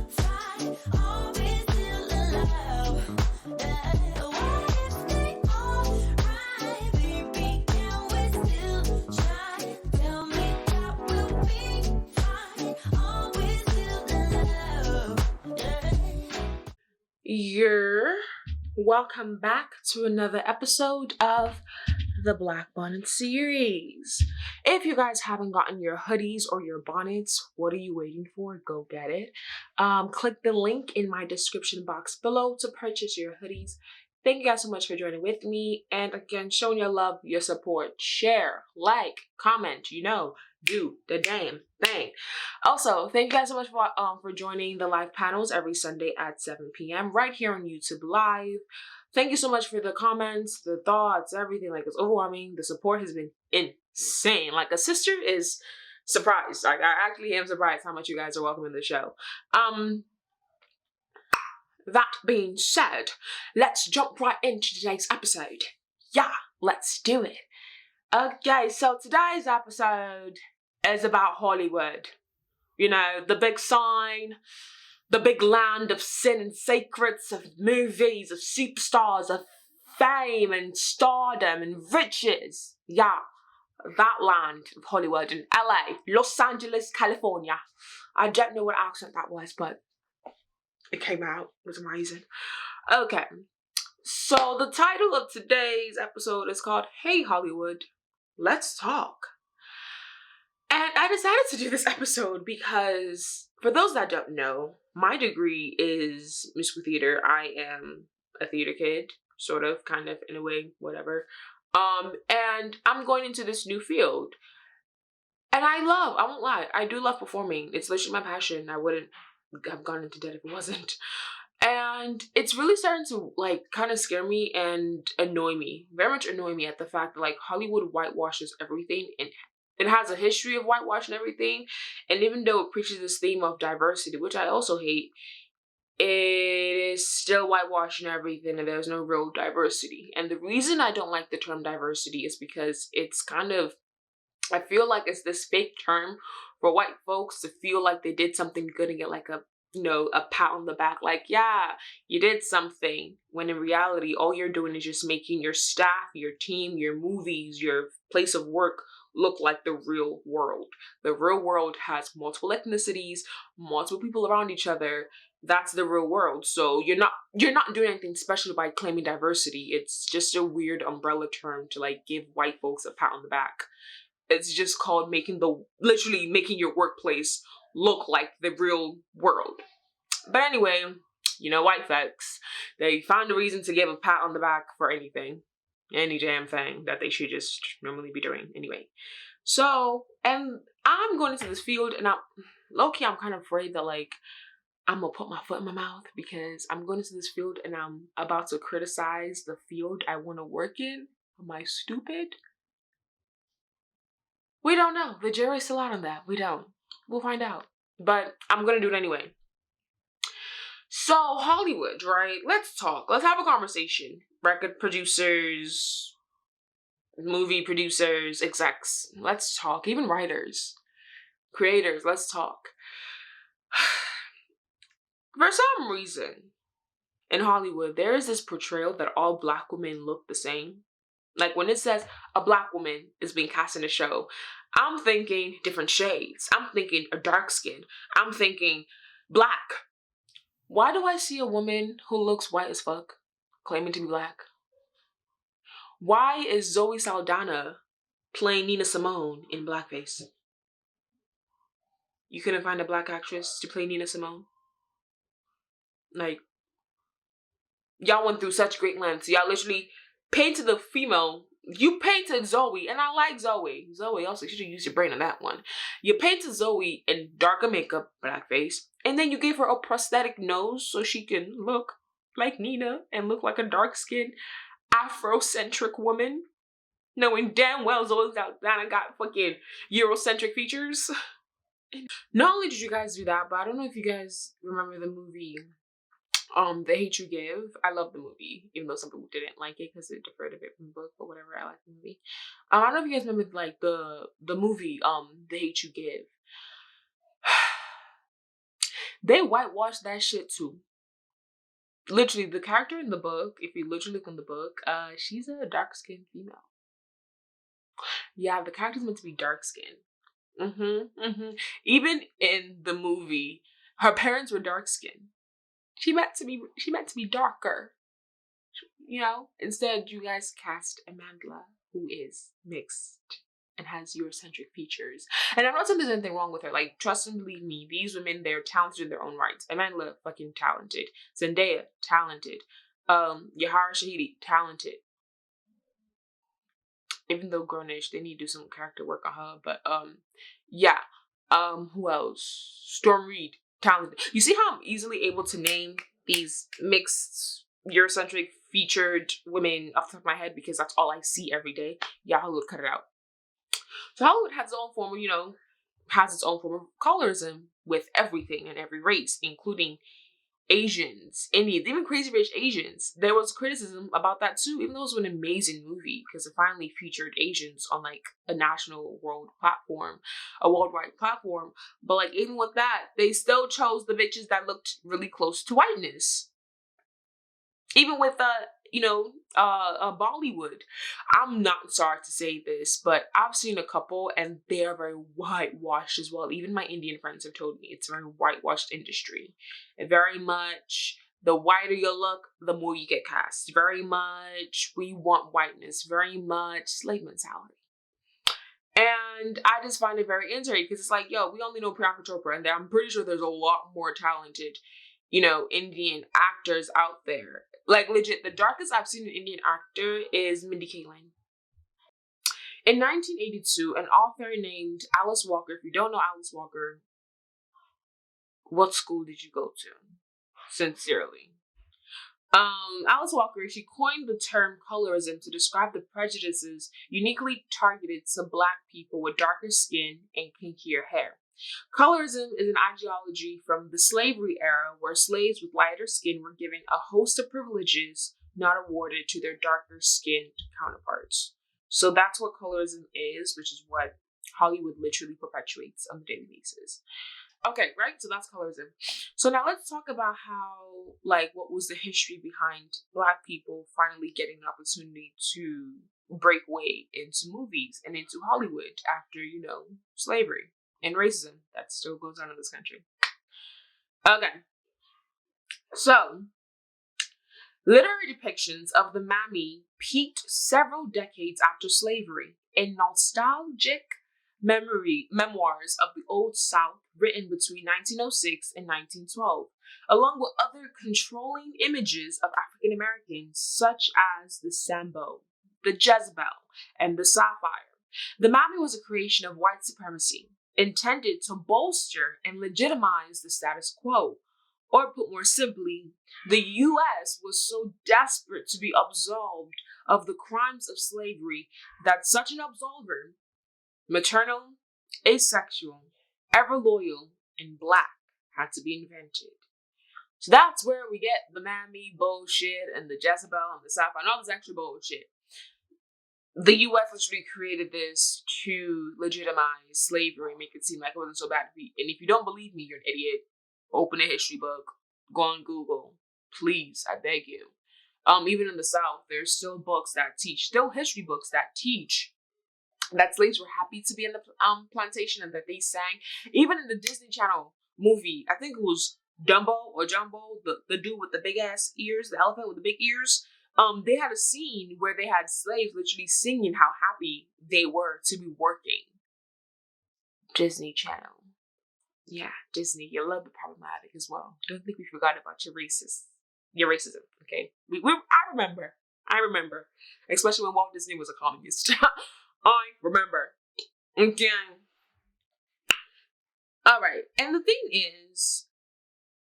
fight? Are we still in love? What if they alright, baby? Can we still try? Tell me that we'll be fine. Are we still in love? You're welcome back to another episode of the Black Bonnet Series. If you guys haven't gotten your hoodies or your bonnets, what are you waiting for? Go get it. Click the link in my description box below to purchase your hoodies. Thank you guys so much for joining with me. And again, showing your love, your support. Share, like, comment, do the damn thing. Also, thank you guys so much for joining the live panels every Sunday at 7 p.m. right here on YouTube Live. Thank you so much for the comments, the thoughts, everything. Like, it's overwhelming. The support has been insane. Like, a sister is surprised. Like, I actually am surprised how much you guys are welcoming the show. That being said, let's jump right into today's episode. Yeah, let's do it. Okay, so today's episode is about Hollywood. You know, the big sign, the big land of sin and secrets, of movies, of superstars, of fame and stardom and riches. Yeah, that land of Hollywood in LA, Los Angeles, California. I don't know what accent that was, but it came out. It was amazing. Okay, so the title of today's episode is called Hey Hollywood, Let's Talk. And I decided to do this episode because, for those that don't know, my degree is musical theater. I am a theater kid, sort of, kind of, in a way, whatever. And I'm going into this new field. And I won't lie, I do love performing. It's literally my passion. I wouldn't have gone into debt if it wasn't. And it's really starting to, like, kind of scare me and annoy me. Very much annoy me at the fact that, like, Hollywood whitewashes everything, and it has a history of whitewashing everything. And even though it preaches this theme of diversity, which I also hate, it is still whitewashing everything, and there's no real diversity. And the reason I don't like the term diversity is because it's kind of, I feel like it's this fake term for white folks to feel like they did something good and get like a pat on the back, like, yeah, you did something, when in reality, all you're doing is just making your staff, your team, your movies, your place of work look like the real world. The real world has multiple ethnicities, multiple people around each other. That's the real world. So you're not doing anything special by claiming diversity. It's just a weird umbrella term to, like, give white folks a pat on the back. It's just called literally making your workplace look like the real world. But anyway, white folks, they found a reason to give a pat on the back for anything. Any damn thing that they should just normally be doing anyway. So, and I'm going into this field, and low-key, I'm kind of afraid that, like, I'm gonna put my foot in my mouth, because I'm going into this field and I'm about to criticize the field I want to work in. Am I stupid? We don't know. The jury's still out on that. We don't. We'll find out. But I'm gonna do it anyway. So, Hollywood, right? Let's talk. Let's have a conversation. Record producers, movie producers, execs. Let's talk. Even writers, creators. Let's talk. For some reason, in Hollywood, there is this portrayal that all Black women look the same. Like, when it says a Black woman is being cast in a show, I'm thinking different shades. I'm thinking a dark skin. I'm thinking Black. Why do I see a woman who looks white as fuck claiming to be Black? Why is Zoe Saldana playing Nina Simone in blackface? You couldn't find a Black actress to play Nina Simone? Like, y'all went through such great lengths. Y'all literally painted the female. You painted Zoe, and I like Zoe. Zoe also, you should have used your brain on that one. You painted Zoe in darker makeup, blackface, and then you gave her a prosthetic nose so she can look like Nina and look like a dark-skinned, Afro-centric woman, knowing damn well Zoe Saldana got fucking Euro-centric features. Not only did you guys do that, but I don't know if you guys remember the movie The Hate You Give. I love the movie, even though some people didn't like it because it differed a bit from the book, but whatever, I like the movie. I don't know if you guys remember, like, the movie The Hate You Give. They whitewashed that shit too. Literally, the character in the book, if you literally look in the book, she's a dark-skinned female. Yeah, the character's meant to be dark-skinned. Even in the movie, her parents were dark-skinned. She meant to be darker. You know? Instead, you guys cast Amanda, who is mixed and has Euro-centric features. And I'm not saying there's anything wrong with her. Like, trust and believe me, these women, they're talented in their own rights. Amanda, fucking talented. Zendaya, talented. Yahara Shahidi, talented. Even though Grownish, they need to do some character work on her. But, yeah. Who else? Storm Reed, talented. You see how I'm easily able to name these mixed Eurocentric featured women off the top of my head because that's all I see every day? Yeah, Hollywood, cut it out. So Hollywood has its own form of, has its own form of colorism with everything and every race, including Asians, Indians, even Crazy Rich Asians. There was criticism about that too, even though it was an amazing movie because it finally featured Asians on like a national worldwide platform. But like even with that, they still chose the bitches that looked really close to whiteness. Even with Bollywood. I'm not sorry to say this, but I've seen a couple and they are very whitewashed as well. Even my Indian friends have told me it's a very whitewashed industry. And very much the whiter you look, the more you get cast. Very much we want whiteness. Very much slave mentality. And I just find it very interesting because it's like, yo, we only know Priyanka Chopra, and I'm pretty sure there's a lot more talented, Indian actors out there. Like, legit, the darkest I've seen an Indian actor is Mindy Kaling. In 1982, an author named Alice Walker, if you don't know Alice Walker, what school did you go to? Sincerely. Alice Walker, she coined the term colorism to describe the prejudices uniquely targeted to Black people with darker skin and kinkier hair. Colorism is an ideology from the slavery era where slaves with lighter skin were given a host of privileges not awarded to their darker skinned counterparts. So that's what colorism is, which is what Hollywood literally perpetuates on a daily basis. Okay, right? So that's colorism. So now let's talk about how, what was the history behind Black people finally getting an opportunity to break way into movies and into Hollywood after, slavery and racism that still goes on in this country. Okay. So, literary depictions of the Mammy peaked several decades after slavery in nostalgic memoirs of the Old South written between 1906 and 1912, along with other controlling images of African Americans such as the Sambo, the Jezebel, and the Sapphire. The Mammy was a creation of white supremacy, intended to bolster and legitimize the status quo. Or put more simply, the U.S. was so desperate to be absolved of the crimes of slavery that such an absolver, maternal, asexual, ever loyal, and Black, had to be invented. So that's where we get the Mammy bullshit and the Jezebel and the Sapphire and all this extra bullshit. The U.S. literally created this to legitimize slavery and make it seem like it wasn't so bad. And if you don't believe me, you're an idiot. Open a history book. Go on Google. Please, I beg you. Even in the South, there's still history books that teach that slaves were happy to be in the plantation and that they sang. Even in the Disney Channel movie, I think it was Dumbo or Jumbo, the dude with the big ass ears, the elephant with the big ears. They had a scene where they had slaves literally singing how happy they were to be working. Disney Channel. Yeah, Disney, you're a little bit problematic as well. Don't think we forgot about your racism, okay? I remember. Especially when Walt Disney was a communist. I remember. Okay. Alright, and the thing is,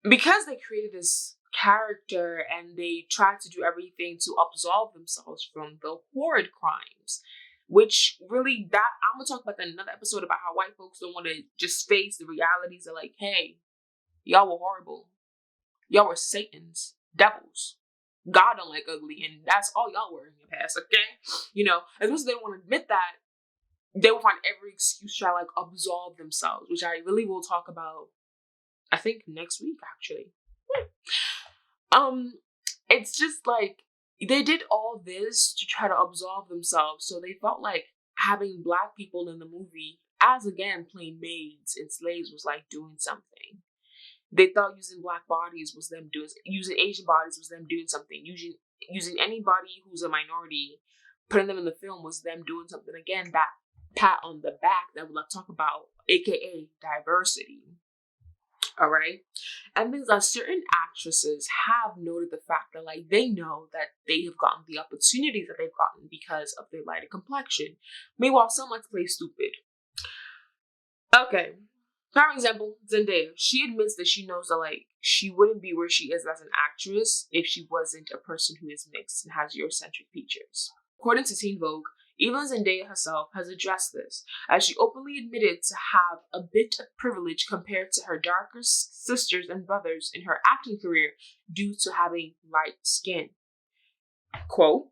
because they created this character and they tried to do everything to absolve themselves from the horrid crimes, which really, I'm gonna talk about that in another episode about how white folks don't want to just face the realities of hey, y'all were horrible. Y'all were Satan's, devils. God don't like ugly, and that's all y'all were in your past, okay? As much as they don't want to admit that, they will find every excuse to try absolve themselves, which I really will talk about I think next week actually. It's just like they did all this to try to absolve themselves, so they felt like having black people in the movie, as again playing maids and slaves, was like doing something. They thought using black bodies was them doing, using Asian bodies was them doing something. Using anybody who's a minority, putting them in the film was them doing something. Again, that pat on the back that we'll talk about, aka diversity. All right. And things like certain actresses have noted the fact that like they know that they have gotten the opportunities that they've gotten because of their lighter complexion. Meanwhile, someone plays stupid. Okay. For example, Zendaya, she admits that she knows that like she wouldn't be where she is as an actress if she wasn't a person who is mixed and has Euro-centric features. According to Teen Vogue, even Zendaya herself has addressed this, as she openly admitted to have a bit of privilege compared to her darker sisters and brothers in her acting career due to having light skin. Quote,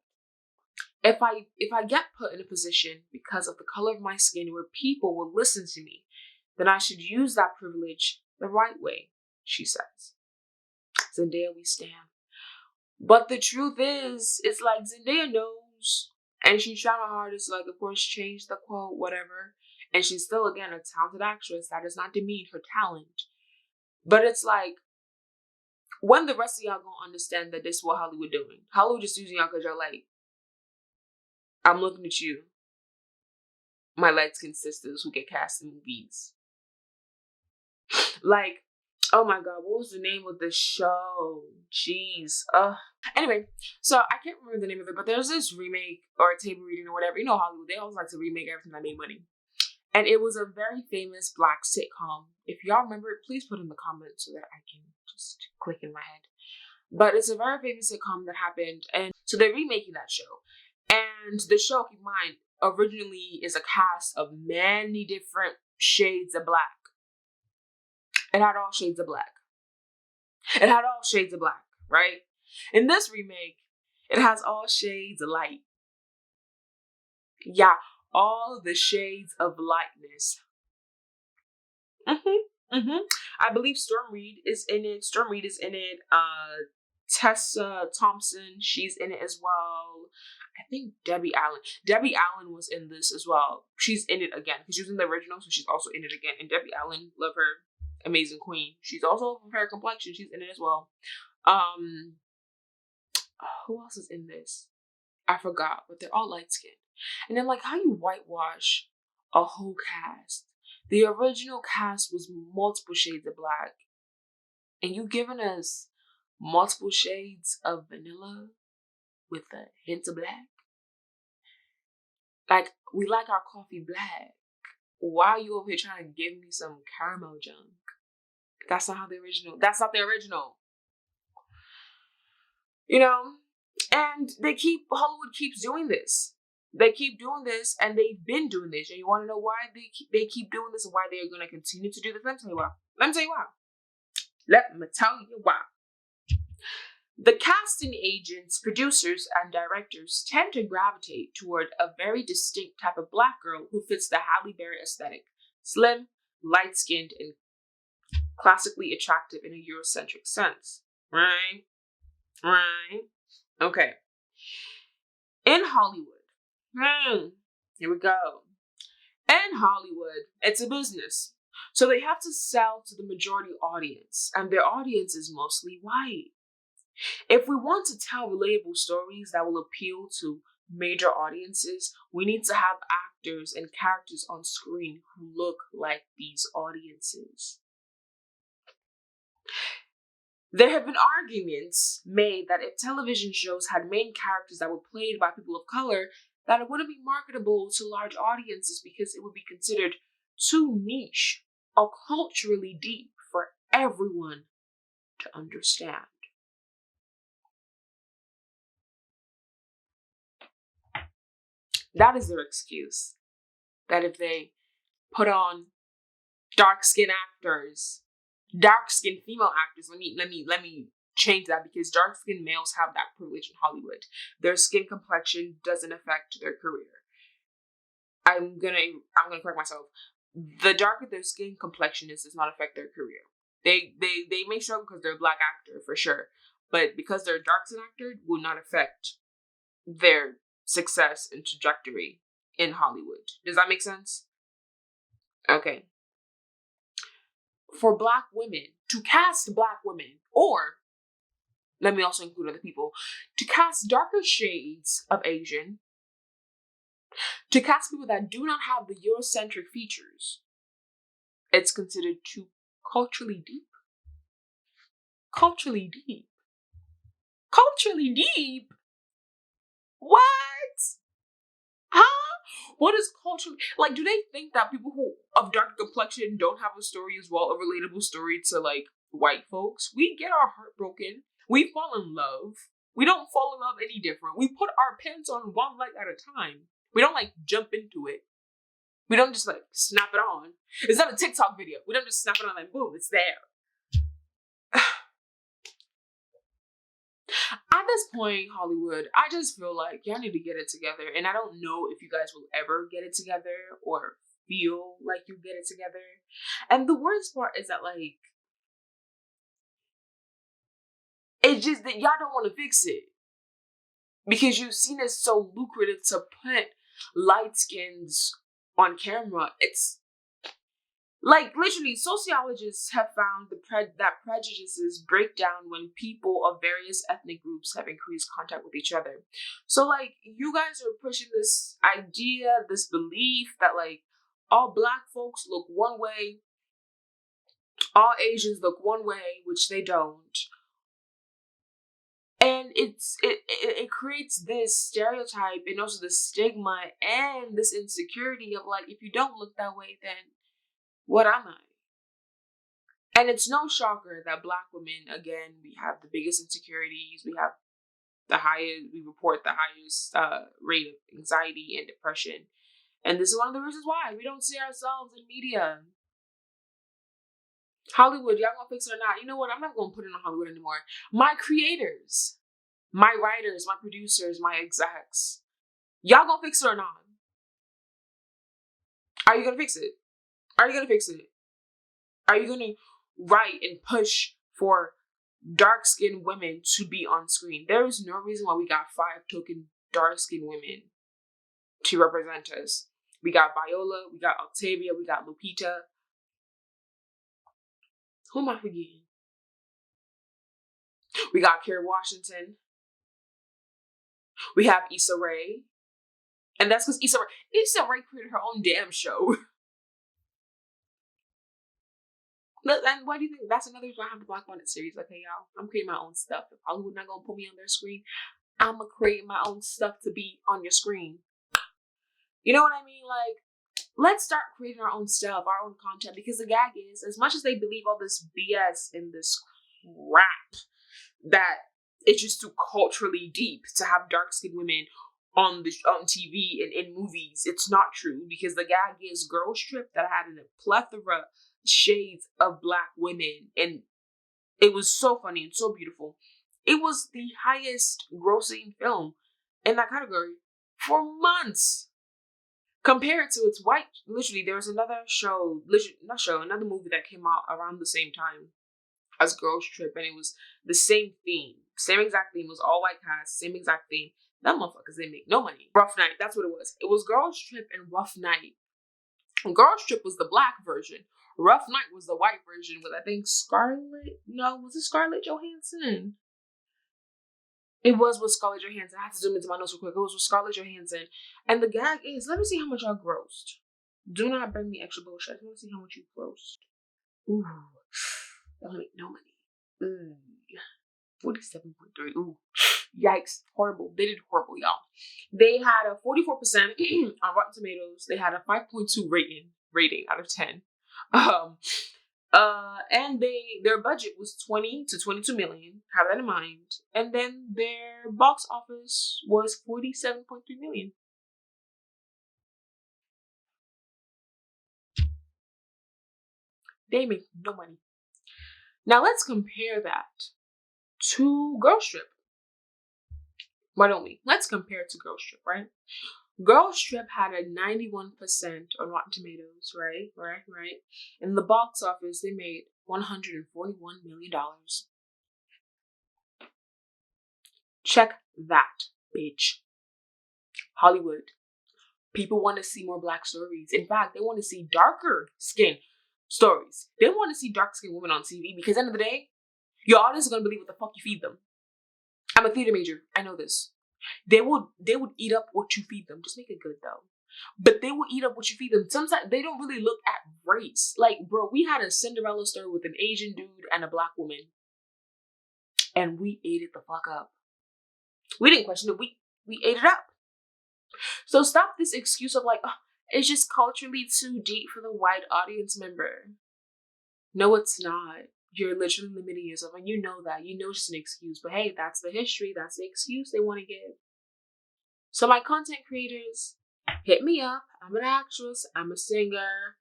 if I get put in a position because of the color of my skin where people will listen to me, then I should use that privilege the right way, she says. Zendaya, we stand. But the truth is, it's like Zendaya knows, and she's trying her hardest to, like, of course, change the quote, whatever. And she's still, again, a talented actress. That does not demean her talent. But it's like, when the rest of y'all gonna understand that this is what Hollywood doing? Hollywood just using y'all because y'all like, I'm looking at you, my light-skinned sisters who get cast in movies. Like, oh my god, what was the name of the show? Jeez. Anyway, so I can't remember the name of it, but there's this remake or a table reading or whatever. You know Hollywood, they always like to remake everything that made money. And it was a very famous black sitcom. If y'all remember it, please put in the comments so that I can just click in my head. But it's a very famous sitcom that happened, and so they're remaking that show. And the show, keep in mind, originally is a cast of many different shades of black. It had all shades of black. It had all shades of black, right? In this remake, it has all shades of light. Yeah, all the shades of lightness. I believe Storm Reed is in it. Tessa Thompson, she's in it as well. I think Debbie Allen. Debbie Allen was in this as well. She's in it again because she was in the original, so she's also in it again. And Debbie Allen, love her. Amazing queen. She's also of fair complexion. She's in it as well. Who else is in this? I forgot, but they're all light skinned. And then, like, how you whitewash a whole cast? The original cast was multiple shades of black, and you giving us multiple shades of vanilla with a hint of black. Like, we like our coffee black. Why are you over here trying to give me some caramel junk? That's not the original. You know? And Hollywood keeps doing this. They keep doing this, and they've been doing this. And you want to know why they keep doing this and why they're going to continue to do this? Let me tell you why. The casting agents, producers, and directors tend to gravitate toward a very distinct type of black girl who fits the Halle Berry aesthetic. Slim, light-skinned, and classically attractive in a Euro-centric sense. Right? Okay. In Hollywood. Here we go. In Hollywood, it's a business. So they have to sell to the majority audience, and their audience is mostly white. If we want to tell relatable stories that will appeal to major audiences, we need to have actors and characters on screen who look like these audiences. There have been arguments made that if television shows had main characters that were played by people of color, that it wouldn't be marketable to large audiences because it would be considered too niche or culturally deep for everyone to understand. That is their excuse. That if they put on dark-skinned female actors, let me change that, because dark-skinned males have that privilege in Hollywood. Their skin complexion doesn't affect their career. I'm gonna correct myself. The darker their skin complexion is, does not affect their career. They may struggle because they're a black actor for sure, but because they're a dark skin actor, will not affect their success and trajectory in Hollywood. Does that make sense? Okay. For black women, to cast black women, or let me also include other people, to cast darker shades of Asian, to cast people that do not have the Euro-centric features, it's considered too culturally deep. Culturally deep. Culturally deep? What? Huh? What is culturally... Like, do they think that people who of dark complexion don't have a story as well, a relatable story to, like, white folks? We get our heart broken. We fall in love. We don't fall in love any different. We put our pants on one leg at a time. We don't, like, jump into it. We don't just, like, snap it on. It's not a TikTok video. We don't just snap it on and boom, it's there. At this point, Hollywood, I just feel like y'all need to get it together. And I don't know if you guys will ever get it together or feel like you get it together. And the worst part is that, like, it's just that y'all don't want to fix it. Because you've seen it so lucrative to put light skins on camera. It's like, literally, sociologists have found that prejudices break down when people of various ethnic groups have increased contact with each other. So, like, you guys are pushing this idea, this belief that, like, all black folks look one way, all Asians look one way, which they don't. And it creates this stereotype and also this stigma and this insecurity of, like, if you don't look that way, then what am I? And it's no shocker that black women, again, we have the biggest insecurities. We report the highest rate of anxiety and depression. And this is one of the reasons why we don't see ourselves in media. Hollywood, y'all gonna fix it or not? You know what? I'm not gonna put it on Hollywood anymore. My creators, my writers, my producers, my execs, y'all gonna fix it or not? Are you gonna fix it? Are you gonna fix it? Are you gonna write and push for dark-skinned women to be on screen? There is no reason why we got 5 token dark-skinned women to represent us. We got Viola, we got Octavia, we got Lupita. Who am I forgetting? We got Kerry Washington. We have Issa Rae. And that's because Issa Rae created her own damn show. And why do you think that's another reason I have the Black Bonnet series? Like, hey, y'all, I'm creating my own stuff. If Hollywood not gonna put me on their screen, I'm gonna create my own stuff to be on your screen. You know what I mean? Like, let's start creating our own stuff, our own content. Because the gag is, as much as they believe all this BS and this crap that it's just too culturally deep to have dark-skinned women on TV and in movies, it's not true. Because the gag is Girls Trip that had a plethora shades of black women, and it was so funny and so beautiful. It was the highest grossing film in that category for months compared to its white. Literally, there was another another movie that came out around the same time as Girls Trip, and it was the same theme, same exact theme. It was all white cast, same exact theme. That motherfuckers didn't make no money. Rough Night, that's what it was. It was Girls Trip and Rough Night. Girls Trip was the black version. Rough Night was the white version with, I think, was it Scarlett Johansson? It was with Scarlett Johansson. I had to zoom into my notes real quick. It was with Scarlett Johansson. And the gag is, let me see how much I grossed. Do not bring me extra bullshit. I want to see how much you grossed. Ooh. That don't make no money. 47.3. Ooh. Yikes. Horrible. They did horrible, y'all. They had a 44% on Rotten Tomatoes. They had a 5.2 rating out of 10. And their budget was 20 to 22 million. Have that in mind. And then their box office was 47.3 million. They make no money. Now let's compare that to Girls Trip. Why don't we? Let's compare it to Girls Trip, right? Girls Trip had a 91% on Rotten Tomatoes, right? In the box office, they made $141 million. Check that, bitch. Hollywood. People want to see more Black stories. In fact, they want to see darker skin stories. They want to see dark skinned women on TV because at the end of the day, your audience is going to believe what the fuck you feed them. I'm a theater major. I know this. They would eat up what you feed them. Just make it good though. But they will eat up what you feed them. Sometimes they don't really look at race. Like, bro, we had a Cinderella story with an Asian dude and a Black woman. And we ate it the fuck up. We didn't question it. We ate it up. So stop this excuse of like, oh, it's just culturally too deep for the white audience member. No, it's not. You're literally limiting yourself, and you know that. You know it's just an excuse. But hey, that's the history. That's the excuse they want to give. So my content creators, hit me up. I'm an actress. I'm a singer.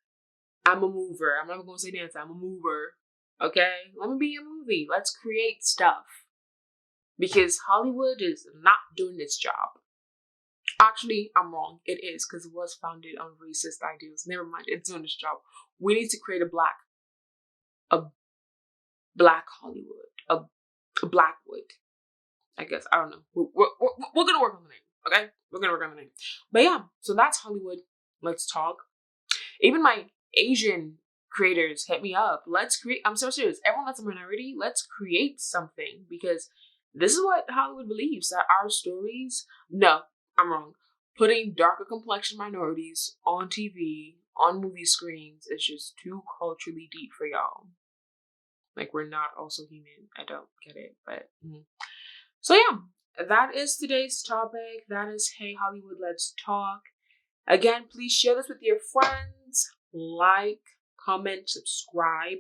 I'm a mover. I'm never going to say dancer. I'm a mover. Okay? Let me be a movie. Let's create stuff. Because Hollywood is not doing its job. Actually, I'm wrong. It is, because it was founded on racist ideals. Never mind. It's doing its job. We need to create a black Hollywood. A Blackwood. I guess. I don't know. We're going to work on the name. Okay? We're going to work on the name. But yeah, so that's Hollywood. Let's talk. Even my Asian creators hit me up. Let's create. I'm so serious. Everyone that's a minority, let's create something. Because this is what Hollywood believes. That our stories... No, I'm wrong. Putting darker complexion minorities on TV, on movie screens, is just too culturally deep for y'all. Like, we're not also human. I don't get it, but... So yeah, that is today's topic. That is Hey Hollywood, Let's Talk. Again, please share this with your friends. Like, comment, subscribe.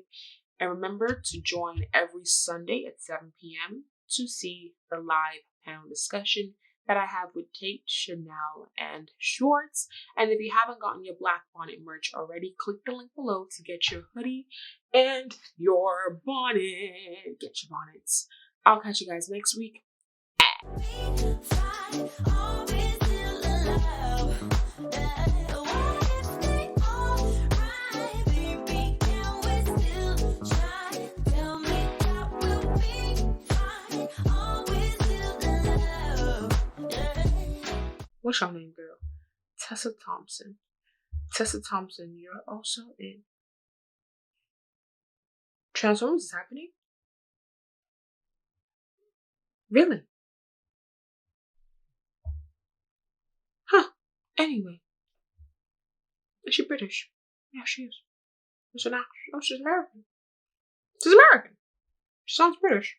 And remember to join every Sunday at 7 p.m. to see the live panel discussion that I have with Tate, Chanel, and Schwartz. And if you haven't gotten your Black Bonnet merch already, click the link below to get your hoodie and your bonnet. Get your bonnets. I'll catch you guys next week. What's your name, girl? Tessa Thompson. Tessa Thompson, you're also in Transformers is happening? Really? Huh. Anyway. Is she British? Yeah, she is. She's an actress. Oh, she's American. She's American. She sounds British.